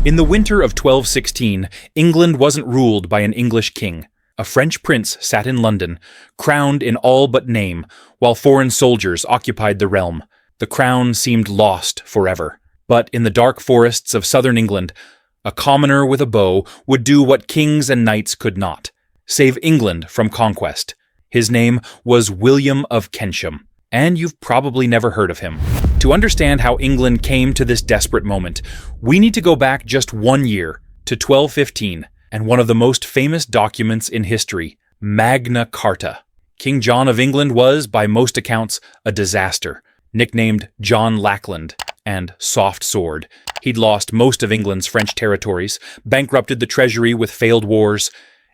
In the winter of 1216, England wasn't ruled by an English king. A French prince sat in London, crowned in all but name, while foreign soldiers occupied the realm. The crown seemed lost forever. But in the dark forests of southern England, a commoner with a bow would do what kings and knights could not: save England from conquest. His name was William of Kensham, and you've probably never heard of him. To understand how England came to this desperate moment, we need to go back just 1 year, to 1215, and one of the most famous documents in history, Magna Carta. King John of England was, by most accounts, a disaster. Nicknamed John Lackland and Soft Sword, he'd lost most of England's French territories, bankrupted the treasury with failed wars,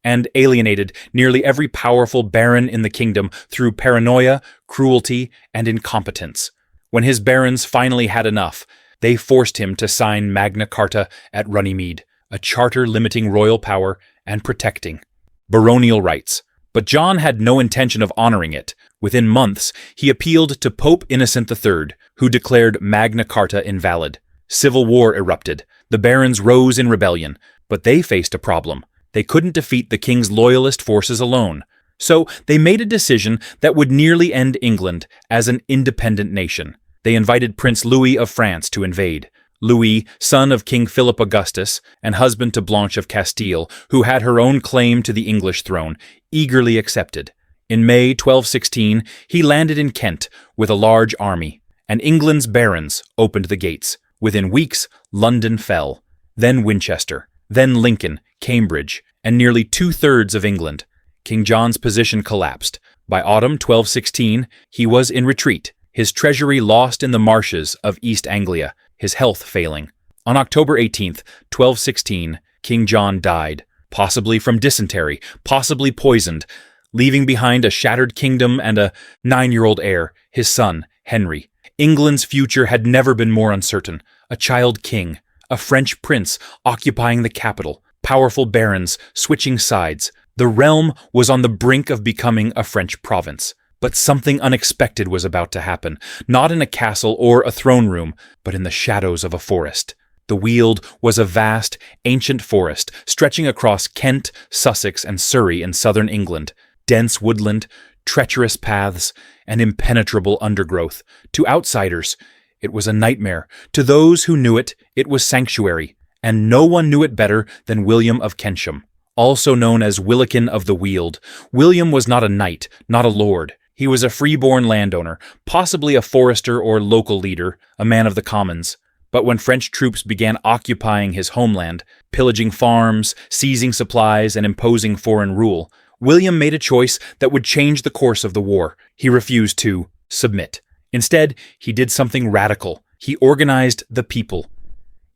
and alienated nearly every powerful baron in the kingdom through paranoia, cruelty, and incompetence. When his barons finally had enough, they forced him to sign Magna Carta at Runnymede, a charter limiting royal power and protecting baronial rights. But John had no intention of honoring it. Within months, he appealed to Pope Innocent III, who declared Magna Carta invalid. Civil war erupted. The barons rose in rebellion, but they faced a problem. They couldn't defeat the king's loyalist forces alone. So they made a decision that would nearly end England as an independent nation. They invited Prince Louis of France to invade. Louis, son of King Philip Augustus and husband to Blanche of Castile, who had her own claim to the English throne, eagerly accepted. In May 1216, he landed in Kent with a large army, and England's barons opened the gates. Within weeks, London fell, then Winchester, then Lincoln, Cambridge, and nearly 2/3 of England. King John's position collapsed. By autumn 1216, he was in retreat, his treasury lost in the marshes of East Anglia, his health failing. On October 18th, 1216, King John died, possibly from dysentery, possibly poisoned, leaving behind a shattered kingdom and a 9-year-old heir, his son, Henry. England's future had never been more uncertain. A child king, a French prince occupying the capital, powerful barons switching sides. The realm was on the brink of becoming a French province. But something unexpected was about to happen, not in a castle or a throne room, but in the shadows of a forest. The Weald was a vast, ancient forest stretching across Kent, Sussex, and Surrey in southern England. Dense woodland, treacherous paths, and impenetrable undergrowth. To outsiders, it was a nightmare. To those who knew it, it was sanctuary. And no one knew it better than William of Kensham, also known as Willikin of the Weald. William was not a knight, not a lord. He was a freeborn landowner, possibly a forester or local leader, a man of the commons. But when French troops began occupying his homeland, pillaging farms, seizing supplies, and imposing foreign rule, William made a choice that would change the course of the war. He refused to submit. Instead, he did something radical. He organized the people.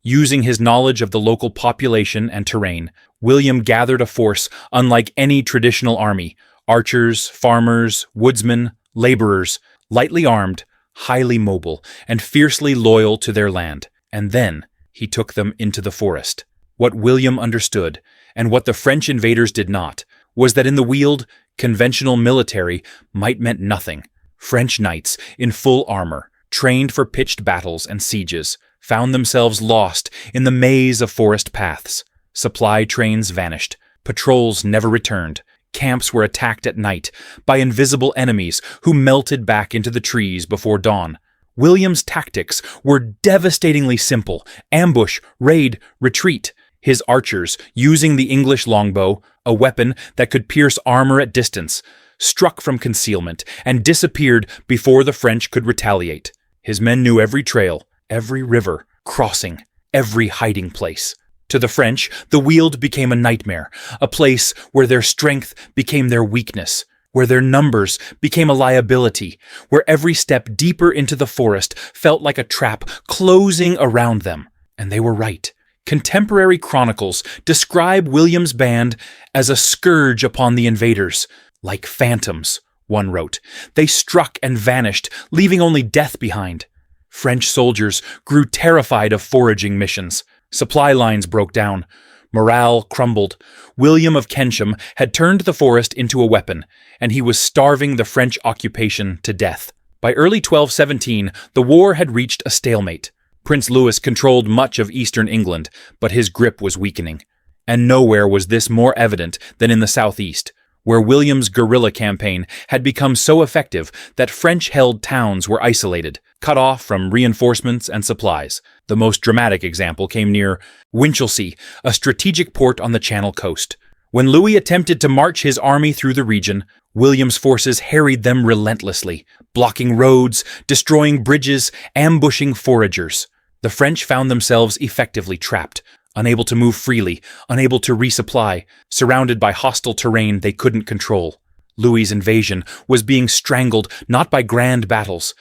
Using his knowledge of the local population and terrain, William gathered a force unlike any traditional army: archers, farmers, woodsmen, laborers, lightly armed, highly mobile, and fiercely loyal to their land. And then he took them into the forest. What William understood, and what the French invaders did not, was that in the Weald, conventional military might meant nothing. French knights, in full armor, trained for pitched battles and sieges, found themselves lost in the maze of forest paths. Supply trains vanished. Patrols never returned. Camps were attacked at night by invisible enemies who melted back into the trees before dawn. William's tactics were devastatingly simple: ambush, raid, retreat. His archers, using the English longbow, a weapon that could pierce armor at distance, struck from concealment and disappeared before the French could retaliate. His men knew every trail, every river, crossing, every hiding place. To the French, the Weald became a nightmare, a place where their strength became their weakness, where their numbers became a liability, where every step deeper into the forest felt like a trap closing around them. And they were right. Contemporary chronicles describe William's band as a scourge upon the invaders. Like phantoms, one wrote, they struck and vanished, leaving only death behind. French soldiers grew terrified of foraging missions. Supply lines broke down. Morale crumbled. William of Kensham had turned the forest into a weapon, and he was starving the French occupation to death. By early 1217, the war had reached a stalemate. Prince Louis controlled much of eastern England, but his grip was weakening. And nowhere was this more evident than in the southeast, where William's guerrilla campaign had become so effective that French-held towns were isolated, cut off from reinforcements and supplies. The most dramatic example came near Winchelsea, a strategic port on the Channel coast. When Louis attempted to march his army through the region, William's forces harried them relentlessly, blocking roads, destroying bridges, ambushing foragers. The French found themselves effectively trapped, unable to move freely, unable to resupply, surrounded by hostile terrain they couldn't control. Louis's invasion was being strangled not by grand battles,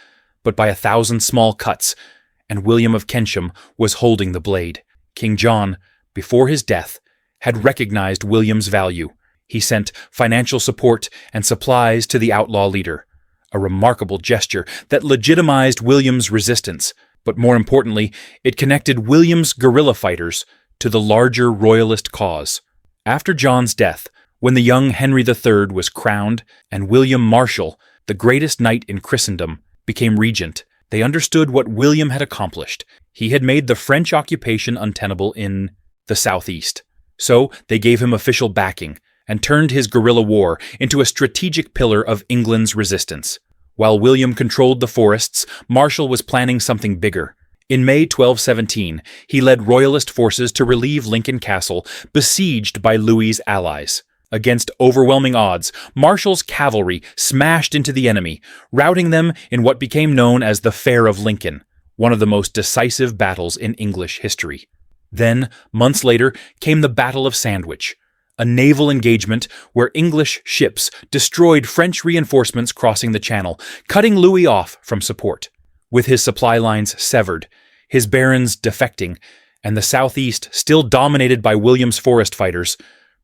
but by 1,000 small cuts, and William of Kensham was holding the blade. King John, before his death, had recognized William's value. He sent financial support and supplies to the outlaw leader, a remarkable gesture that legitimized William's resistance, but more importantly, it connected William's guerrilla fighters to the larger royalist cause. After John's death, when the young Henry III was crowned and William Marshal, the greatest knight in Christendom, became regent, they understood what William had accomplished. He had made the French occupation untenable in the southeast. So they gave him official backing and turned his guerrilla war into a strategic pillar of England's resistance. While William controlled the forests, Marshal was planning something bigger. In May 1217, he led royalist forces to relieve Lincoln Castle, besieged by Louis's allies. Against overwhelming odds, Marshal's cavalry smashed into the enemy, routing them in what became known as the Fair of Lincoln, one of the most decisive battles in English history. Then, months later, came the Battle of Sandwich, a naval engagement where English ships destroyed French reinforcements crossing the Channel, cutting Louis off from support. With his supply lines severed, his barons defecting, and the southeast still dominated by William's forest fighters,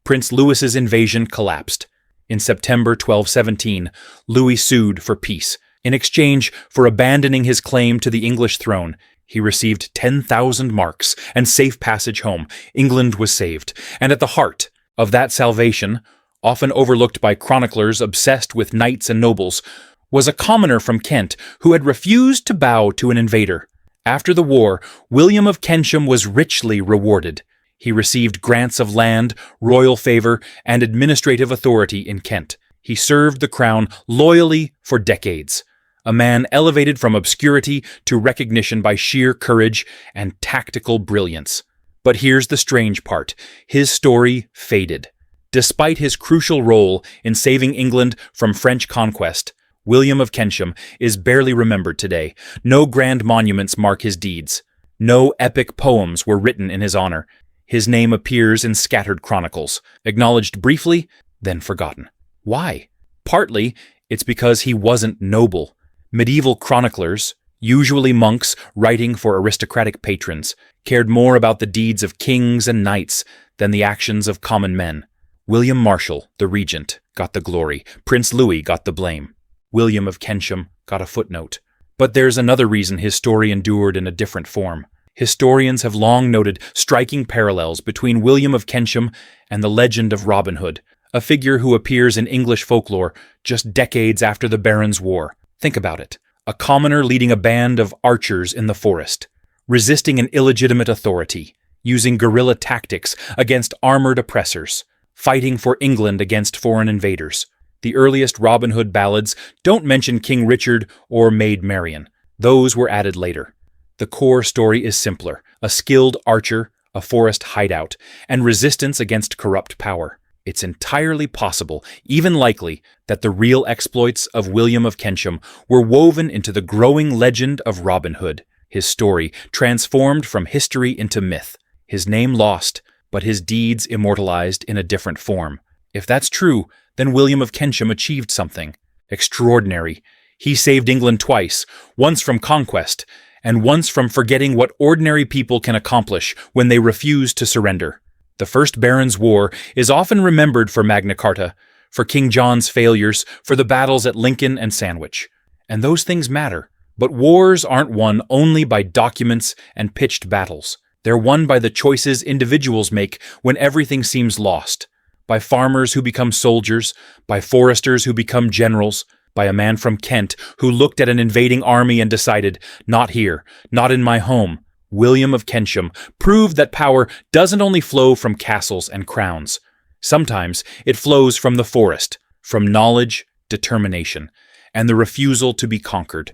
Prince Louis's invasion collapsed. In September 1217, Louis sued for peace. In exchange for abandoning his claim to the English throne, he received 10,000 marks and safe passage home. England was saved. And at the heart of that salvation, often overlooked by chroniclers obsessed with knights and nobles, was a commoner from Kent who had refused to bow to an invader. After the war, William of Kensham was richly rewarded. He received grants of land, royal favor, and administrative authority in Kent. He served the crown loyally for decades. A man elevated from obscurity to recognition by sheer courage and tactical brilliance. But here's the strange part. His story faded. Despite his crucial role in saving England from French conquest, William of Kensham is barely remembered today. No grand monuments mark his deeds. No epic poems were written in his honor. His name appears in scattered chronicles, acknowledged briefly, then forgotten. Why? Partly, it's because he wasn't noble. Medieval chroniclers, usually monks writing for aristocratic patrons, cared more about the deeds of kings and knights than the actions of common men. William Marshal, the regent, got the glory. Prince Louis got the blame. William of Kensham got a footnote. But there's another reason his story endured in a different form. Historians have long noted striking parallels between William of Kensham and the legend of Robin Hood, a figure who appears in English folklore just decades after the Barons' War. Think about it. A commoner leading a band of archers in the forest, resisting an illegitimate authority, using guerrilla tactics against armored oppressors, fighting for England against foreign invaders. The earliest Robin Hood ballads don't mention King Richard or Maid Marian. Those were added later. The core story is simpler: a skilled archer, a forest hideout, and resistance against corrupt power. It's entirely possible, even likely, that the real exploits of William of Kensham were woven into the growing legend of Robin Hood, his story transformed from history into myth, his name lost, but his deeds immortalized in a different form. If that's true, then William of Kensham achieved something extraordinary. He saved England twice, once from conquest, and once from forgetting what ordinary people can accomplish when they refuse to surrender. The First Barons' War is often remembered for Magna Carta, for King John's failures, for the battles at Lincoln and Sandwich. And those things matter. But wars aren't won only by documents and pitched battles. They're won by the choices individuals make when everything seems lost. By farmers who become soldiers, by foresters who become generals, by a man from Kent who looked at an invading army and decided, not here, not in my home, William of Kensham, proved that power doesn't only flow from castles and crowns. Sometimes it flows from the forest, from knowledge, determination, and the refusal to be conquered.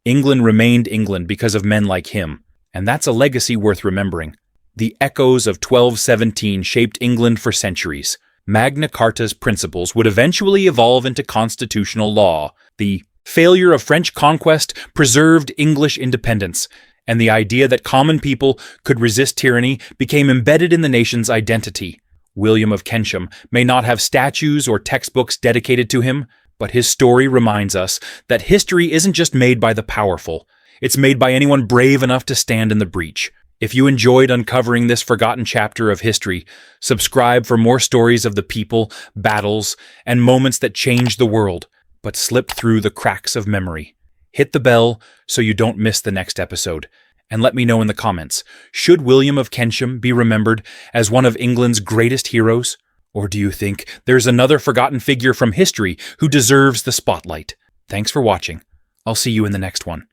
England remained England because of men like him, and that's a legacy worth remembering. The echoes of 1217 shaped England for centuries. Magna Carta's principles would eventually evolve into constitutional law. The failure of French conquest preserved English independence, and the idea that common people could resist tyranny became embedded in the nation's identity. William of Kensham may not have statues or textbooks dedicated to him, but his story reminds us that history isn't just made by the powerful. It's made by anyone brave enough to stand in the breach. If you enjoyed uncovering this forgotten chapter of history, subscribe for more stories of the people, battles, and moments that changed the world, but slipped through the cracks of memory. Hit the bell so you don't miss the next episode. And let me know in the comments, should William of Kensham be remembered as one of England's greatest heroes? Or do you think there's another forgotten figure from history who deserves the spotlight? Thanks for watching. I'll see you in the next one.